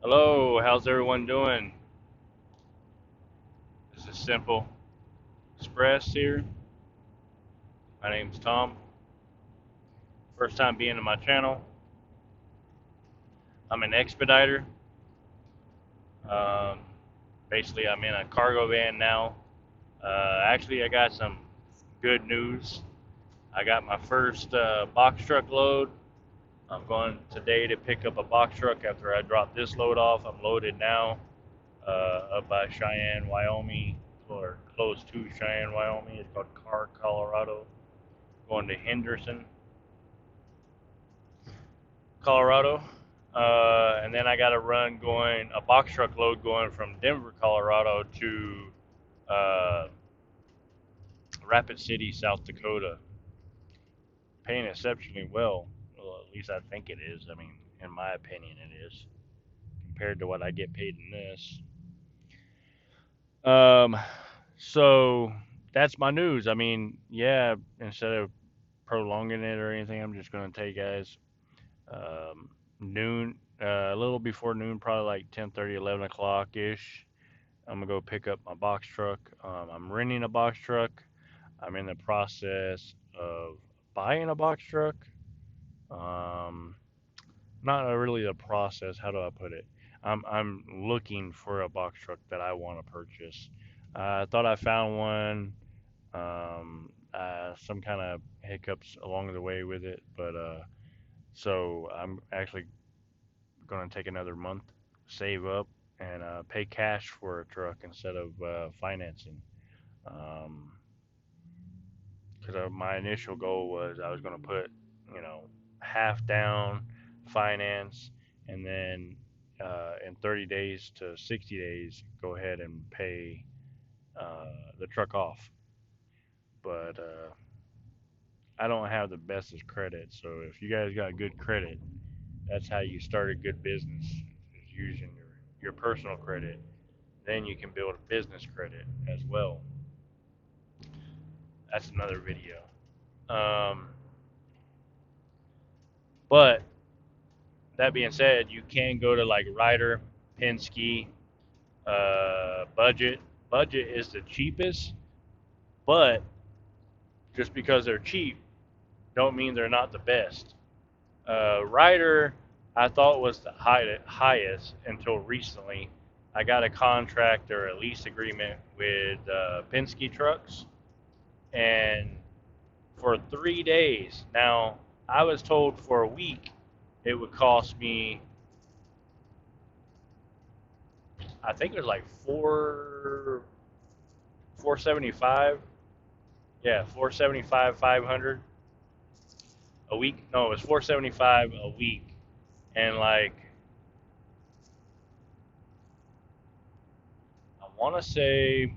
Hello, how's everyone doing? This is Simple Express here. My name's Tom. First time being in my channel. I'm an expediter. Um, Basically, I'm in a cargo van now. Actually, I got some good news. I got my first box truck load. I'm going today to pick up a box truck after I drop this load off. I'm loaded now up by Cheyenne, Wyoming, or close to Cheyenne, Wyoming. It's called Carr, Colorado. Going to Henderson, Colorado. And then I got to run going a box truck load going from Denver, Colorado to uh, Rapid City, South Dakota. Paying exceptionally well. Well, at least I think it is. I mean, in my opinion, it is compared to what I get paid in this. Um, so that's my news. I mean, yeah, instead of prolonging it or anything, I'm just going to tell you guys noon, a little before noon, probably like 10:30, 11 o'clock ish. I'm gonna go pick up my box truck. I'm renting a box truck. I'm in the process of buying a box truck. Um, Not really the process. How do I put it? I'm looking for a box truck that I want to purchase. I thought I found one. Some kind of hiccups along the way with it, but so I'm actually going to take another month, save up, and pay cash for a truck instead of financing. Because my initial goal was I was going to put, you know, half down, finance, and then in 30 days to 60 days, go ahead and pay the truck off. But I don't have the bestest credit, so if you guys got good credit, that's how you start a good business, is using your personal credit. Then you can build a business credit as well. That's another video. Um, but that being said, you can go to like Ryder, Penske, Budget. Budget is the cheapest, but just because they're cheap, don't mean they're not the best. Ryder, I thought was the highest until recently. I got a contract or a lease agreement with Penske Trucks, and for 3 days. Now, I was told for a week it would cost me, I think it was like 475. Yeah, 475, 500 a week. No, it was 475 a week, and like I want to say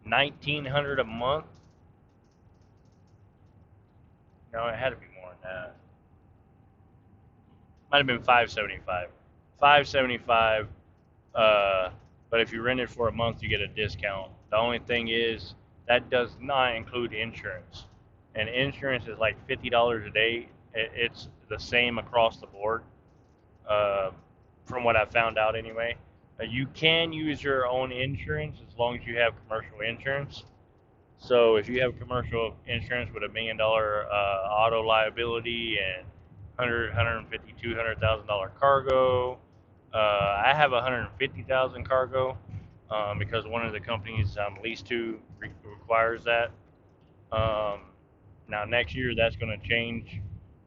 1900 a month. No, it had to be more than that. Might have been 575. 575. Uh, but if you rent it for a month, you get a discount. The only thing is that does not include insurance, and insurance is like $50 a day. It's the same across the board, uh, from what I found out anyway. You can use your own insurance as long as you have commercial insurance. So if you have commercial insurance with $1 million auto liability and 100, 150, $200,000 cargo, I have 150,000 cargo because one of the companies I'm leased to requires that. Um, Now next year that's going to change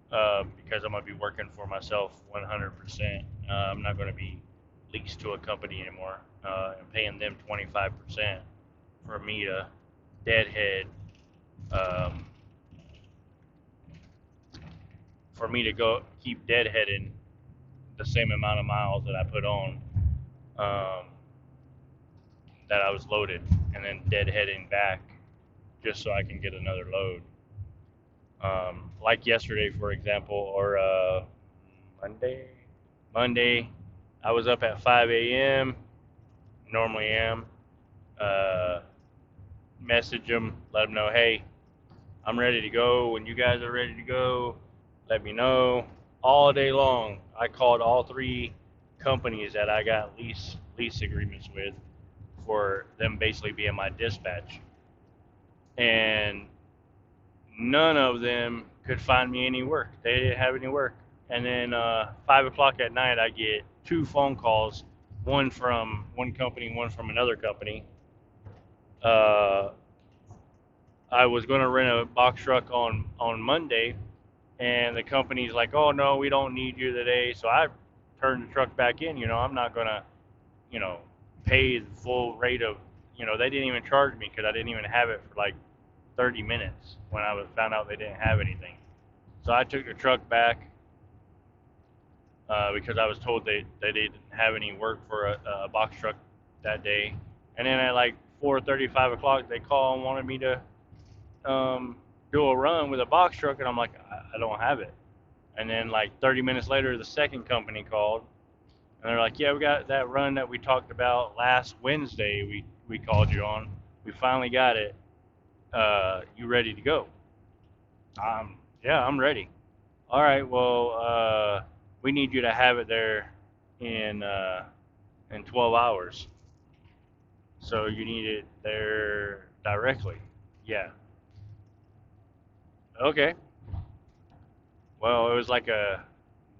because I'm going to be working for myself 100%. I'm not going to be leased to a company anymore and paying them 25% for me to deadhead, um, for me to go keep deadheading the same amount of miles that I put on, um, that I was loaded, and then deadheading back just so I can get another load. Like yesterday, for example, or Monday. Monday, I was up at 5 a.m. Normally am. Uh, Message them, let them know, hey, I'm ready to go. When you guys are ready to go, let me know. all day long. I called all three companies that I got lease agreements with for them basically being my dispatch, and none of them could find me any work. They didn't have any work. And then 5 o'clock at night, I get two phone calls, one from one company, one from another company. Uh, I was going to rent a box truck on Monday, and the company's like, "Oh no, we don't need you today." So I turned the truck back in. I'm not gonna, you know, pay the full rate of, they didn't even charge me because I didn't even have it for like 30 minutes when I was found out they didn't have anything. So I took the truck back because I was told they didn't have any work for a box truck that day. And then at like 4:30, 5 o'clock, they call and wanted me to do a run with a box truck, and I'm like, I don't have it. And then like 30 minutes later, the second company called, and they're like, yeah, we got that run that we talked about last Wednesday. We called you on. We finally got it. You ready to go? Yeah, I'm ready. All right. Well, we need you to have it there in uh, in 12 hours. So you need it there directly. Yeah. Okay. Well, it was like a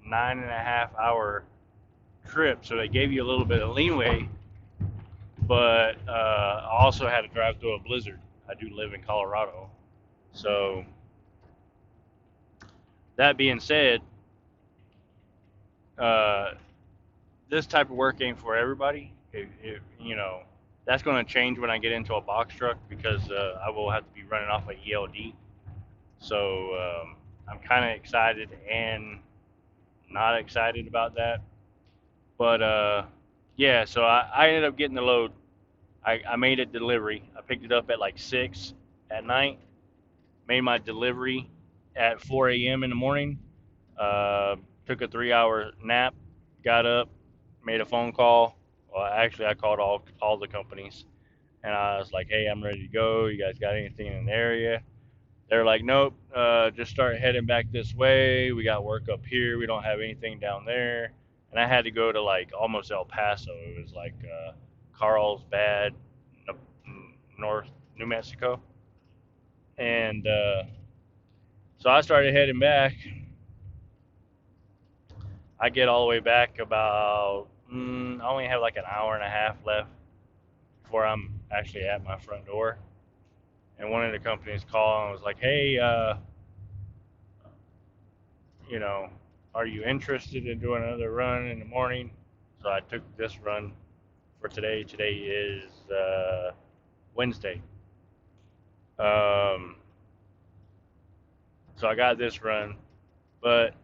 9.5 hour trip, so they gave you a little bit of leeway, but I also had to drive through a blizzard. I do live in Colorado. So, that being said, uh, this type of work ain't for everybody. That's going to change when I get into a box truck because I will have to be running off a ELD. So, I'm kind of excited and not excited about that. But yeah, so I ended up getting the load. I made a delivery. I picked it up at like 6 at night, made my delivery at 4 a.m. in the morning, took a 3 hour nap, got up, made a phone call. Well, actually, I called all the companies, and I was like, "Hey, I'm ready to go. You guys got anything in the area?" They're like, "Nope. Just start heading back this way. We got work up here. We don't have anything down there." And I had to go to like almost El Paso. It was like Carlsbad, North New Mexico, and so I started heading back. I get all the way back about, I only have like an hour and a half left before I'm actually at my front door. And one of the companies called and was like, hey, you know, are you interested in doing another run in the morning? So I took this run for today. Today is Wednesday. Um, so I got this run. But,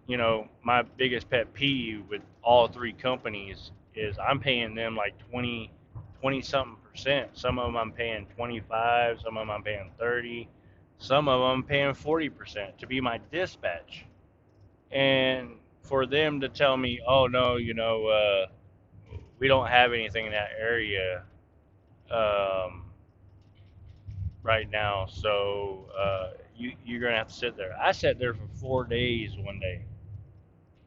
my biggest pet peeve with all three companies is I'm paying them like 20 something percent. Some of them I'm paying 25, some of them I'm paying 30, some of them I'm paying 40% to be my dispatch. And for them to tell me, oh no, we don't have anything in that area um, right now, so you're going to have to sit there. I sat there for 4 days one day.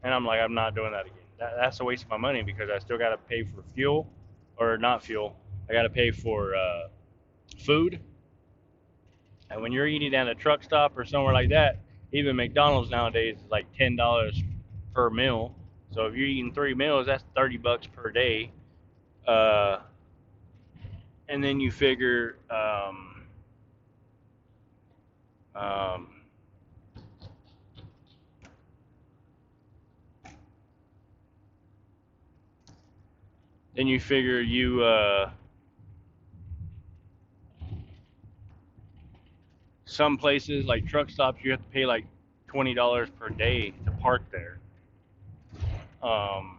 And I'm like, I'm not doing that again. That's a waste of my money because I still got to pay for fuel, or not fuel. I got to pay for food. And when you're eating at a truck stop or somewhere like that, even McDonald's nowadays is like $10 per meal. So if you're eating 3 meals, that's $30 per day. Uh, and then you figure, um, you some places like truck stops you have to pay like $20 per day to park there. Um,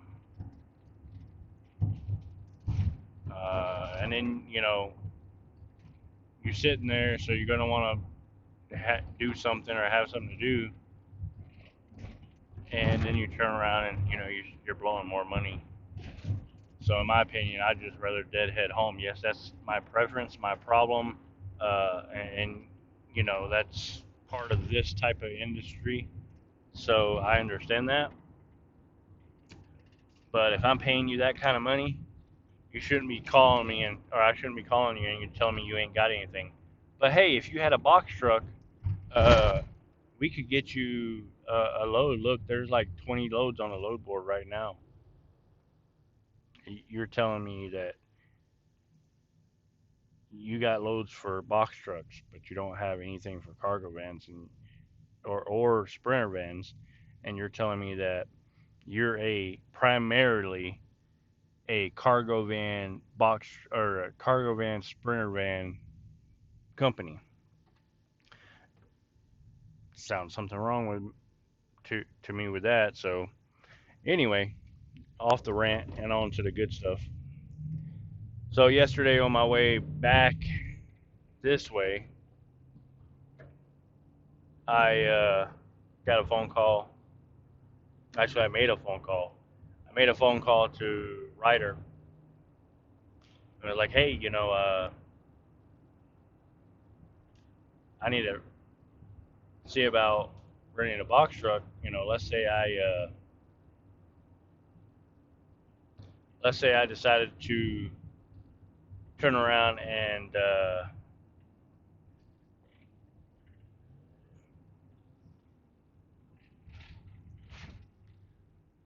and then you're sitting there, so you're gonna want to do something or have something to do, and then you turn around and you're blowing more money. So in my opinion, I'd just rather deadhead home. Yes, that's my preference, my problem, and that's part of this type of industry. So I understand that. But if I'm paying you that kind of money, you shouldn't be calling me or I shouldn't be calling you and you're telling me you ain't got anything. But hey, if you had a box truck, uh, we could get you a load. Look, there's like 20 loads on the load board right now. You're telling me that you got loads for box trucks, but you don't have anything for cargo vans or sprinter vans, and you're telling me that you're a primarily a cargo van box or a cargo van sprinter van company. Sounds something wrong with to me with that. So anyway, off the rant and on to the good stuff. So yesterday on my way back this way, I got a phone call. Actually, I made a phone call. I made a phone call to Ryder. I was like, hey, I need to see about renting a box truck. Let's say I decided to turn around and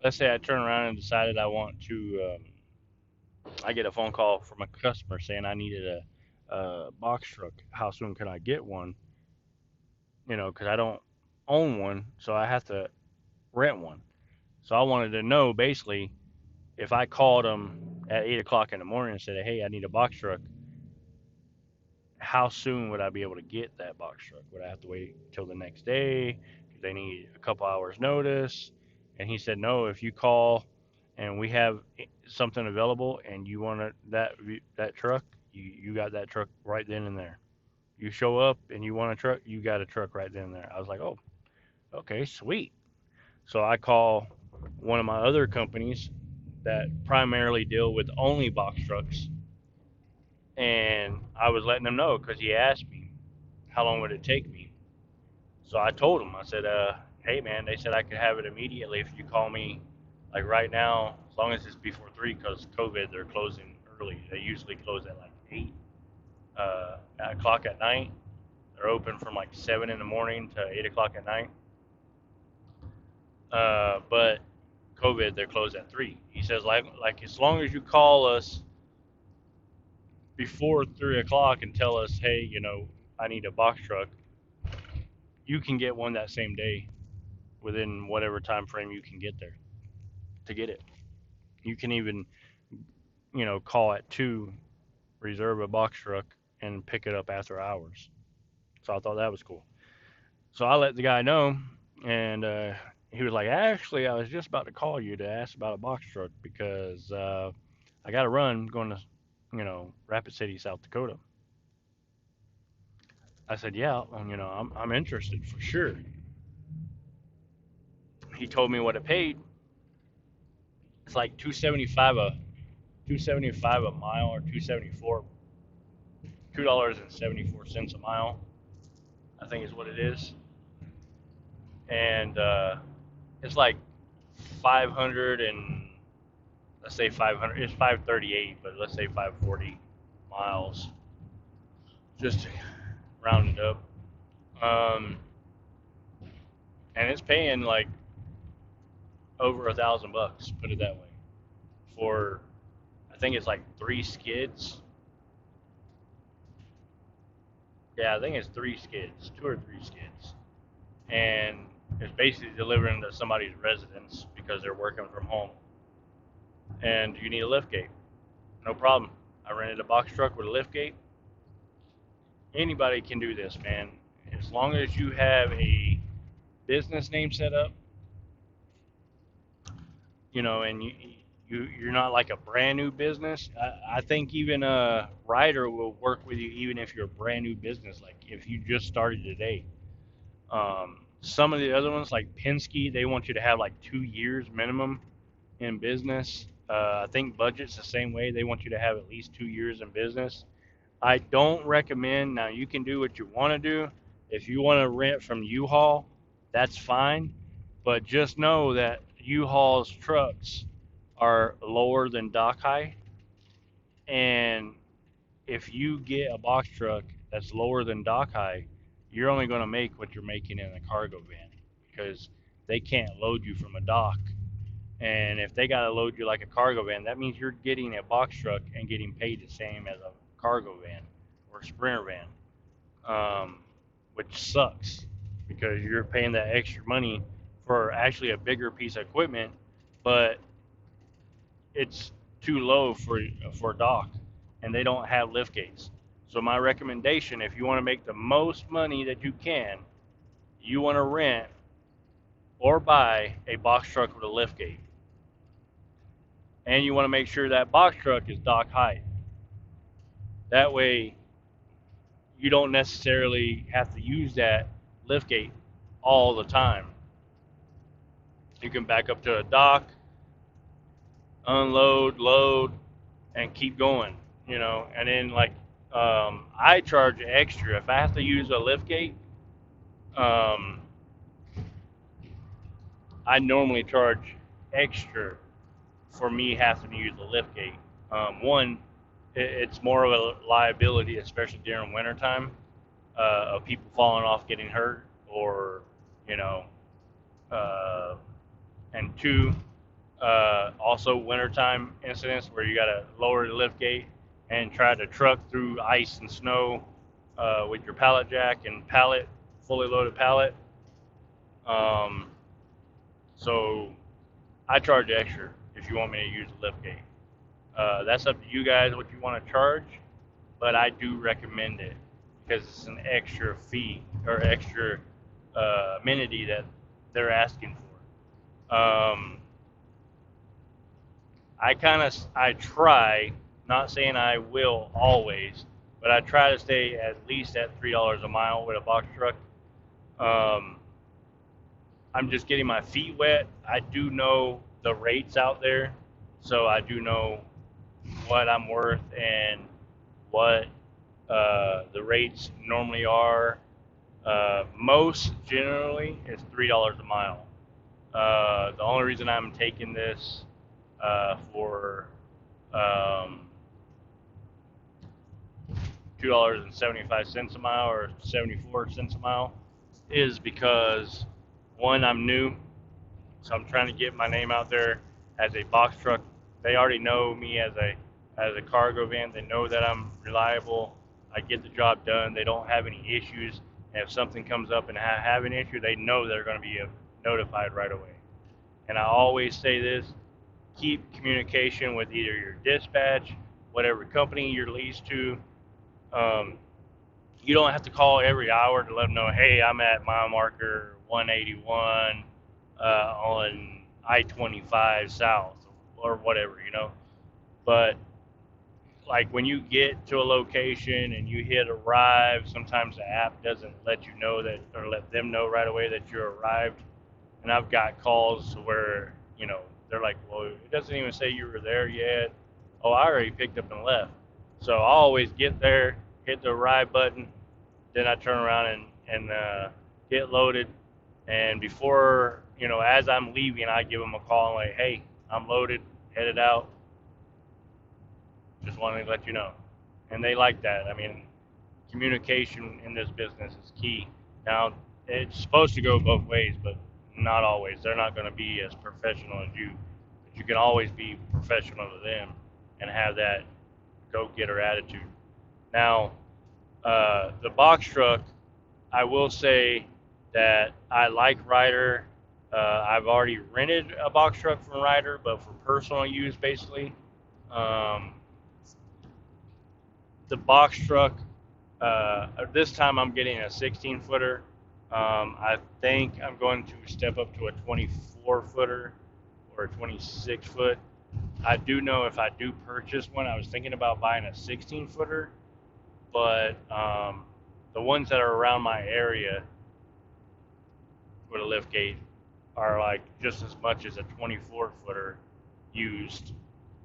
let's say I turn around and decided I want to. I get a phone call from a customer saying I needed a box truck. How soon can I get one? Because I don't own one, so I have to rent one. So I wanted to know basically if I called them at 8 o'clock in the morning and said, "Hey, I need a box truck," how soon would I be able to get that box truck? Would I have to wait till the next day? Do they need a couple hours notice? And he said, no. If you call and we have something available and you want that truck, you got that truck right then and there. You show up and you want a truck, you got a truck right then and there. I was like, oh, okay, sweet. So I call one of my other companies that primarily deal with only box trucks, and I was letting them know because he asked me how long would it take me. So I told him, I said, hey man, they said I could have it immediately if you call me like right now, as long as it's before 3, because COVID they're closing early. They usually close at like 8 o'clock at night. They're open from like 7 in the morning to 8 o'clock at night. But COVID they're closed at 3. He says like as long as you call us before 3 o'clock and tell us, hey, I need a box truck, you can get one that same day within whatever time frame you can get there to get it. You can even, call at 2, reserve a box truck, and pick it up after hours. So I thought that was cool. So I let the guy know, and he was like, actually, I was just about to call you to ask about a box truck because I got a run going to, Rapid City, South Dakota. I said, yeah, I'm interested for sure. He told me what it paid. It's like 275 a mile, or 274, $2.74 a mile, I think is what it is. And it's like 500 and let's say 500. It's 538, but let's say 540 miles, just to round it up. Um, and it's paying like over $1,000. Put it that way. For I think it's like 3 skids. Yeah, I think it's 3 skids, 2 or 3 skids, and it's basically delivering to somebody's residence because they're working from home. And you need a lift gate. No problem. I rented a box truck with a lift gate. Anybody can do this, man. As long as you have a business name set up, and you're not like a brand new business. I think even a Ryder will work with you even if you're a brand new business, like if you just started today. Some of the other ones like Penske, they want you to have like 2 years minimum in business. I think Budget's the same way. They want you to have at least 2 years in business. I don't recommend. Now you can do what you want to do. If you want to rent from U-Haul, that's fine. But just know that U-Haul's trucks are lower than dock height, and if you get a box truck that's lower than dock height, you're only going to make what you're making in a cargo van because they can't load you from a dock. And if they got to load you like a cargo van, that means you're getting a box truck and getting paid the same as a cargo van or sprinter van, um, which sucks because you're paying that extra money for actually a bigger piece of equipment, but it's too low for a dock, and they don't have lift gates. So my recommendation, if you want to make the most money that you can, you want to rent or buy a box truck with a lift gate, and you want to make sure that box truck is dock height. That way, you don't necessarily have to use that lift gate all the time. You can back up to a dock, unload, load, and keep going, And then I charge extra if I have to use a lift gate. Um, I normally charge extra for me having to use the lift gate. One, it's more of a liability, especially during wintertime, of people falling off, getting hurt, or you know, uh, and two, also wintertime incidents where you got to lower the lift gate and try to truck through ice and snow with your pallet jack and pallet, fully loaded pallet. Um, so I charge extra if you want me to use the lift gate. That's up to you guys what you want to charge, but I do recommend it because it's an extra fee or extra amenity that they're asking for. I try, not saying I will always, but I try to stay at least at $3 a mile with a box truck. Um, I'm just getting my feet wet. I do know the rates out there, so I do know what I'm worth and what the rates normally are. Most generally is $3 a mile. The only reason I'm taking this for $2.75 a mile or 74 cents a mile is because one, I'm new, so I'm trying to get my name out there as a box truck. They already know me as a cargo van. They know that I'm reliable. I get the job done. They don't have any issues. And if something comes up and have an issue, they know they're going to be notified right away. And I always say this: keep communication with either your dispatch, whatever company you're leased to. Um, you don't have to call every hour to let them know, hey, I'm at mile marker 181 on I-25 South or whatever. But like when you get to a location and you hit arrive, sometimes the app doesn't let you know that or let them know right away that you arrived. And I've got calls where, they're like, well, it doesn't even say you were there yet. Oh, I already picked up and left. So I always get there, hit the arrive button, then I turn around and get loaded. And before, as I'm leaving, I give them a call and like, hey, I'm loaded, headed out. Just wanted to let you know. And they like that. I mean, communication in this business is key. Now, it's supposed to go both ways, but not always. They're not going to be as professional as you. But you can always be professional to them and have that go-getter attitude. Now, the box truck, I will say that I like Ryder. I've already rented a box truck from Ryder, but for personal use, basically. Um, the box truck, this time I'm getting a 16 footer. I think I'm going to step up to a 24 footer or a 26 foot. I do know if I do purchase one, I was thinking about buying a 16 footer, but the ones that are around my area with a lift gate are like just as much as a 24 footer used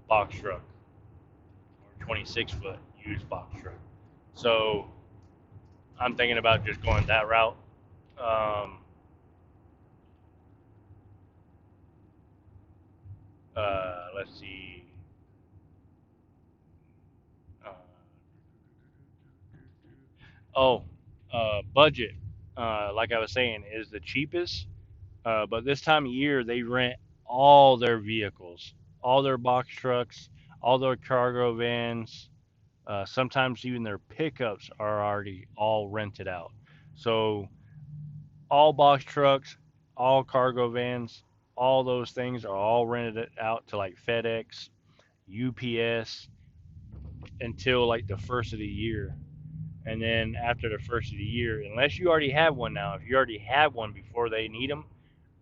box truck or 26 foot used box truck. So I'm thinking about just going that route. Um, Let's see. Uh, oh, budget. Like I was saying, is the cheapest. But this time of year, they rent all their vehicles, all their box trucks, all their cargo vans. Sometimes even their pickups are already all rented out. So all box trucks, all cargo vans, all those things are all rented out to like FedEx, UPS until like the first of the year. And then after the first of the year, unless you already have one now, if you already have one before they need them,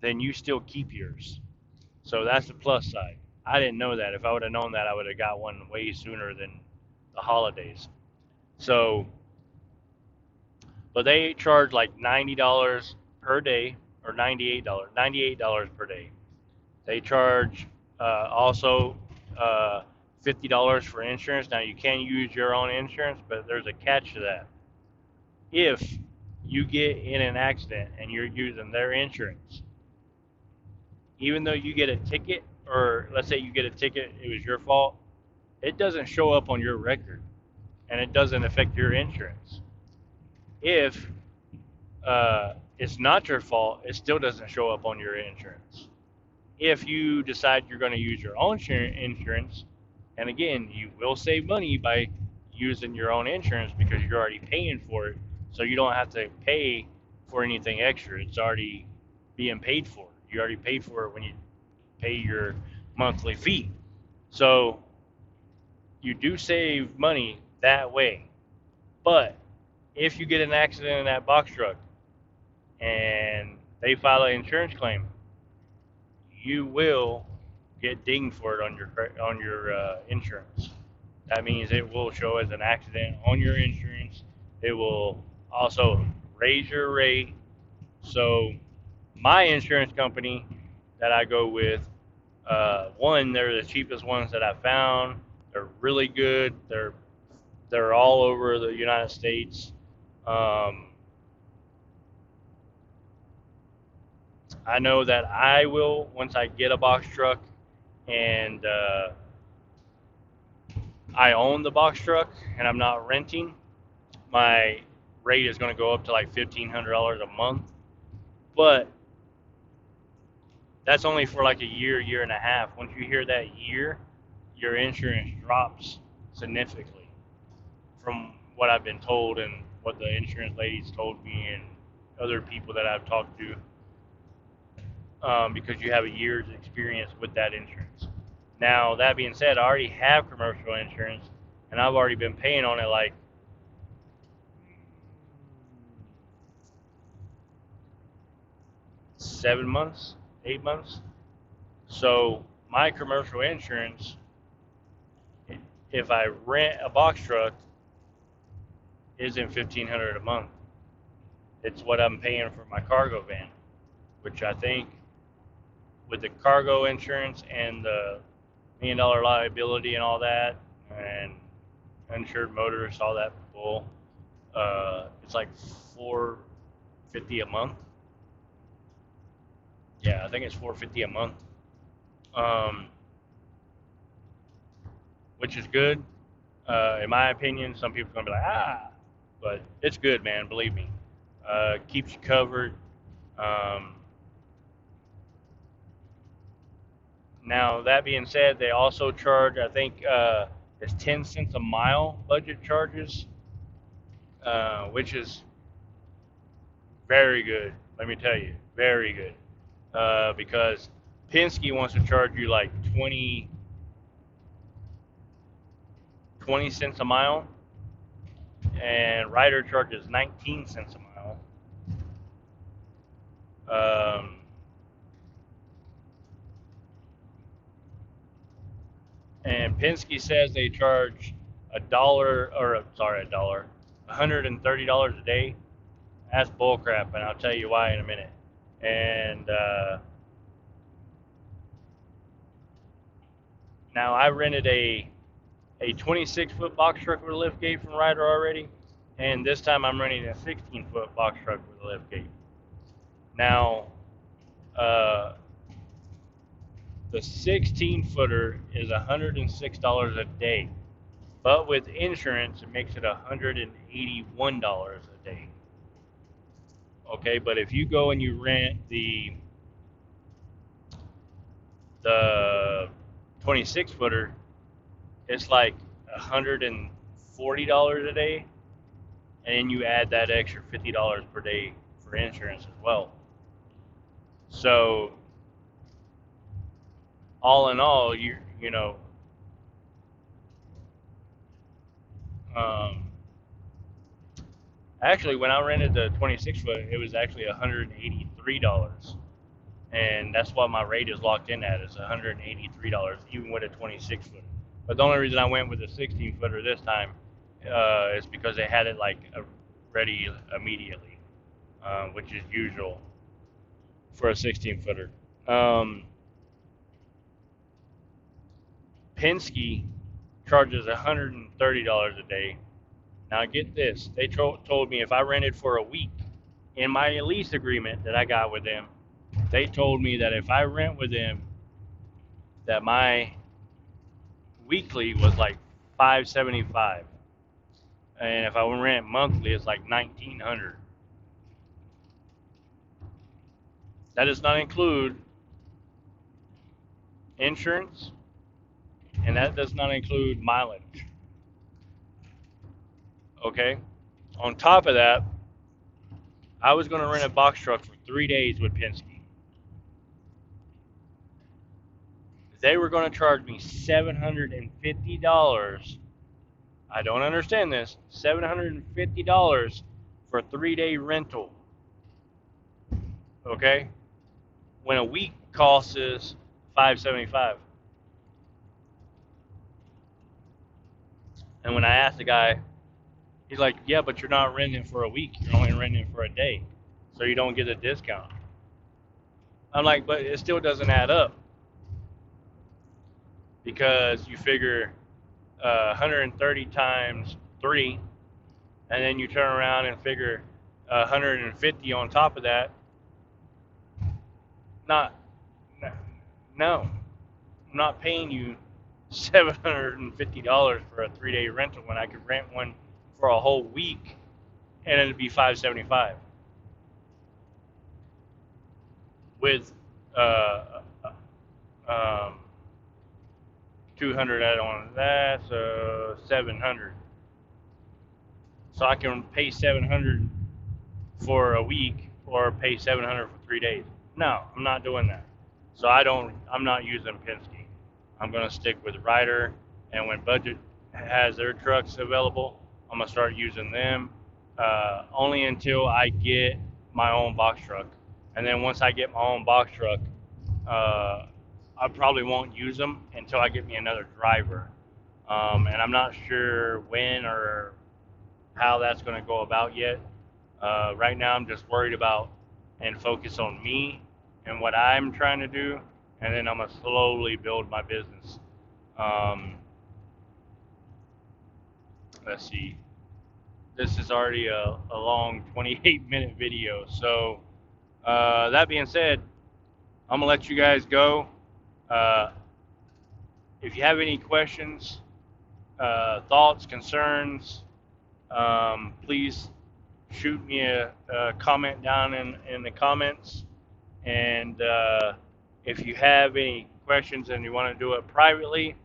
then you still keep yours. So that's the plus side. I didn't know that. If I would have known that, I would have got one way sooner than the holidays. So, but they charge like $90 per day or $98 per day. They charge also $50 for insurance. Now you can use your own insurance, but there's a catch to that. If you get in an accident and you're using their insurance, even though you get a ticket, or let's say you get a ticket, it was your fault, it doesn't show up on your record and it doesn't affect your insurance. If it's not your fault, it still doesn't show up on your insurance. If you decide you're going to use your own insurance, and again, you will save money by using your own insurance because you're already paying for it, so you don't have to pay for anything extra. It's already being paid for. You already paid for it when you pay your monthly fee. So you do save money that way. But if you get an accident in that box truck and they file an insurance claim, you will get dinged for it on your insurance. That means it will show as an accident on your insurance. It will also raise your rate. So my insurance company that I go with, one, they're the cheapest ones that I found. They're really good. They're all over the United States. Um, I know that I will, once I get a box truck and I own the box truck and I'm not renting, my rate is going to go up to like $1,500 a month. But that's only for like a year, year and a half. Once you hear that year, your insurance drops significantly from what I've been told and what the insurance ladies told me and other people that I've talked to, because you have a year's experience with that insurance. Now, that being said, I already have commercial insurance and I've already been paying on it like 7 months, 8 months. So my commercial insurance, if I rent a box truck, isn't $1,500 a month. It's what I'm paying for my cargo van, which I think with the cargo insurance and the $1 million liability and all that, and uninsured motorists, all that bull, it's like 450 a month. Yeah, I think it's 450 a month, um, which is good. In my opinion, some people are gonna be like, but it's good, man. Believe me, keeps you covered. Um, Now that being said, they also charge, I think, it's 10 cents a mile budget charges, which is very good. Let me tell you, very good, because Penske wants to charge you like 20 cents a mile, and Ryder charges 19 cents a mile. Um, and Penske says they charge a dollar, or sorry, $130 a day. That's bullcrap, and I'll tell you why in a minute. And now I rented a 26-foot box truck with a lift gate from Ryder already, and this time I'm renting a 16-foot box truck with a lift gate. Now, uh, The 16 footer is $106 a day, but with insurance, it makes it $181 a day. Okay, but if you go and you rent the 26 footer, it's like $140 a day, and then you add that extra $50 per day for insurance as well. So all in all, you know, um, actually when I rented the 26 foot, it was actually $183, and that's what my rate is locked in at, is $183 even with a 26 foot. But the only reason I went with a 16 footer this time is because they had it like ready immediately, which is usual for a 16 footer. Penske charges $130 a day. Now get this, they told me if I rented for a week, in my lease agreement that I got with them, they told me that if I rent with them, that my weekly was like $575, and if I rent monthly, it's like $1,900. That does not include insurance, and that does not include mileage. Okay. On top of that, I was going to rent a box truck for 3 days with Penske. They were going to charge me $750. I don't understand this. $750 for a 3-day rental. Okay? When a week cost is $575. And when I asked the guy, he's like, yeah, but you're not renting for a week. You're only renting for a day. So you don't get a discount. I'm like, but it still doesn't add up. Because you figure 130 times 3, and then you turn around and figure 150 on top of that. No, I'm not paying you $750 for a 3-day rental when I could rent one for a whole week, and it'd be $575 with um, 200 add on that, so 700. So I can pay 700 for a week or pay 700 for 3 days. No, I'm not doing that. So I'm not using Penske. I'm going to stick with Ryder, and when Budget has their trucks available, I'm going to start using them only until I get my own box truck. And then once I get my own box truck, I probably won't use them until I get me another driver. And I'm not sure when or how that's going to go about yet. Right now, I'm just worried about and focus on me and what I'm trying to do, and then I'm going to slowly build my business. Let's see. This is already a long 28-minute video. So that being said, I'm going to let you guys go. If you have any questions, thoughts, concerns, please shoot me a comment down in the comments. And if you have any questions and you want to do it privately,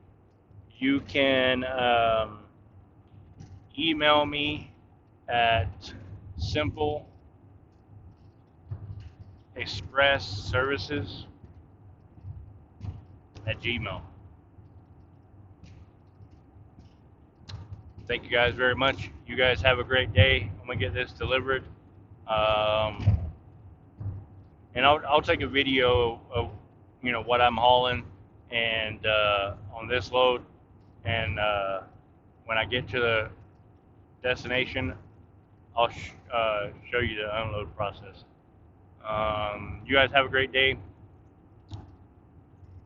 you can email me at Simple Express Services at Gmail. Thank you guys very much. You guys have a great day. I'm gonna get this delivered, and I'll take a video of what I'm hauling and on this load, and when I get to the destination, I'll show you the unload process. You guys have a great day.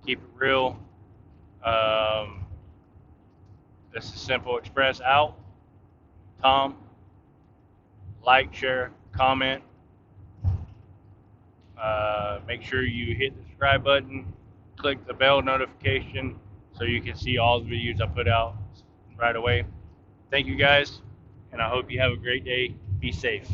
Keep it real. This is Simple Express out. Tom, like, share, comment. Make sure you hit the subscribe button, click the bell notification so you can see all the videos I put out right away. Thank you guys, and I hope you have a great day. Be safe.